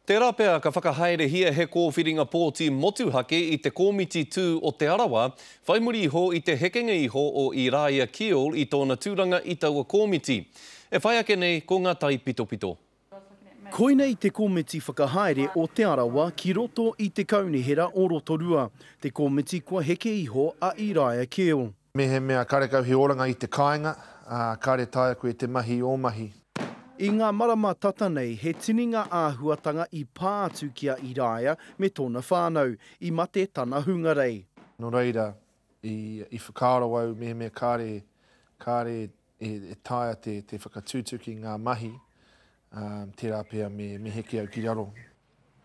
Tērā pea ka whakahaere hia he kōwhiringa pōti motuhake i te kōmiti tū o te arawa, whai muri iho i te hekenga iho o Iraia Kiol i tōna tūranga i taua kōmiti. E whai ake nei ko ngā tai pito. Koinei te kōmiti whakahaere o te arawa ki roto i te kaunihera o Rotorua. Te kōmiti kua heke iho a Iraia Kiol. Me he mea karekau he oranga i te kāinga, kare taia koe te mahi o mahi. I ngā marama tata nei, he tininga āhuatanga i pātu ki a Iraia me tōna whānau, i mate tana hungarei. No reira, i whakaaro au me he mea kare e taia te whakatūtuki ngā mahi, tērā pea me heke au ki raro.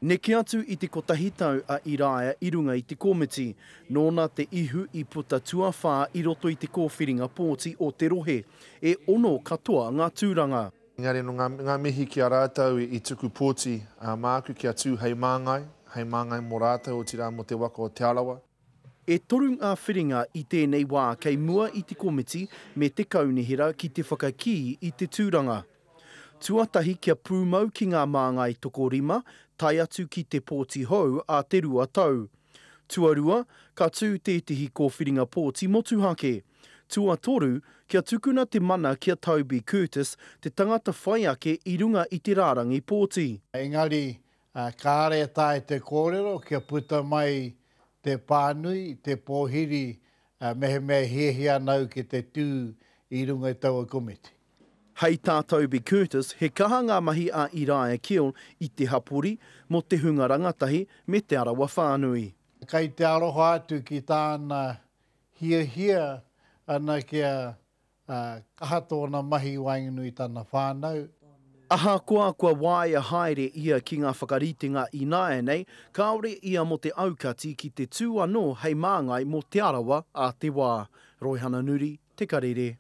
Neke atu i te kotahi tau a Iraia i runga i te kōmiti, nōna te ihu i puta tuawhā i roto i te kōwhiringa pōti o te rohe, e ono katoa ngā tūranga. Engari no ngā mihi ki a rātau i tuku pōti māku ki a tū hei māngai mō rātau o tira mo te waka o te arawa. E toru ngā whiringa i tēnei wā kei mua i te komiti me te kaunihera ki te whakaki i te tūranga. Tuatahi kia pūmau ki ngā māngai tokorima, tai atu ki te pōti hou a te rua tau. Tuarua, ka tū tētihi ko whiringa pōti motuhake. Tuatoru, kia tukuna te mana kia Toby Curtis, te tangata whai ake i runga i te rārangi pōti. Engari, kāre tai te kōrero, kia puta mai te pānui, te pōhiri, mehe mea hiehia nau ki te tū i runga i taua komiti. Hei tā Toby Curtis, he kaha ngā mahi a Iraia Kiol i te hapori mo te hunga rangatahi me te arawa whānui. Kei te aroha atu ki tāna hiehia ana kia kaha tōna mahi wainganui tāna whānau. Aha kua waia haere ia ki ngā whakaritenga i nāe nei, kaore ia mo te aukati ki te tū anō hei māngai mo te arawa a te wā. Roihana Nuri, Te Karere.